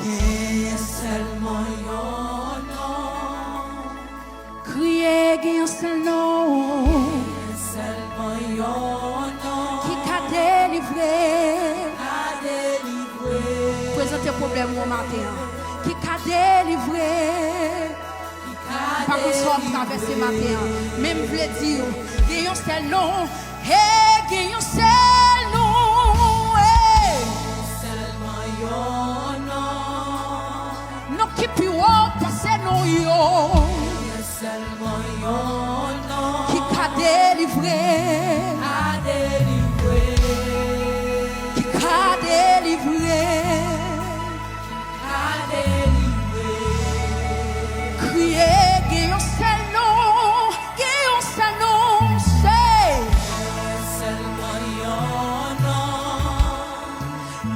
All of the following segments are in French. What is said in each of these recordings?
Gagne seulement yon nom. Crier gagne seul nom. Seulement yon nom. Qui t'a délivré. Présentez le problème au matin. Qui t'a délivré. Pas qu'on soit traversé matin. Même je veux dire, gagne un seul nom. Hey, gagne un seul nom. Hey. Seulement yon nom. Non qui puis passer non yo. Seulement yon nom. Qui t'a délivré. Qui t'a délivré. Crier, gagne un seul nom. Gagne un seul nom. C'est Seulement yon nom.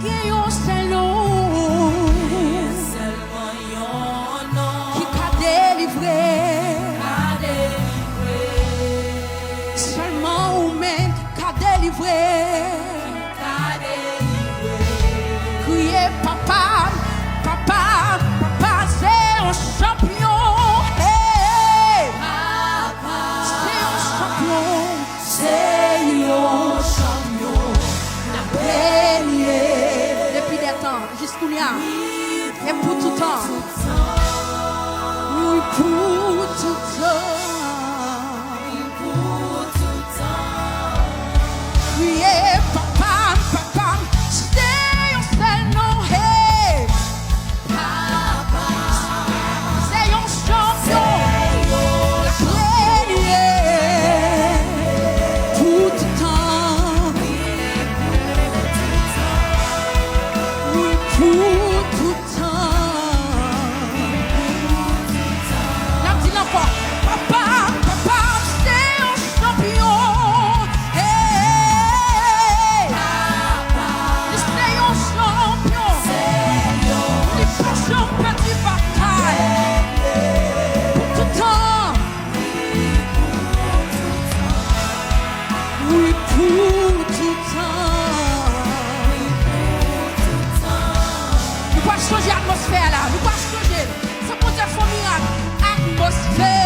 gagne un seul nom. Seulement yon nom. Qui t'a délivré. Seulement ou même t'a délivré. Crier papa, papa, papa, c'est un champion. Hey, c'est un champion. C'est yon champion. Depuis des temps, jusqu'où il y a. Et pour tout temps. Oui, pour tout temps. Crier papa, papa, c'est un seul nom. Hey, c'est un champion. Pour tout temps. Oui, pour tout temps. La dit encore, papa, papa, c'est un champion. Hey, c'est un champion. Les prochains petits batailles. Pour tout temps. Oui, pour tout temps. Nous pouvons changer l'atmosphère là. Nous pouvons changer. Ça peut être un miracle. Atmosphère.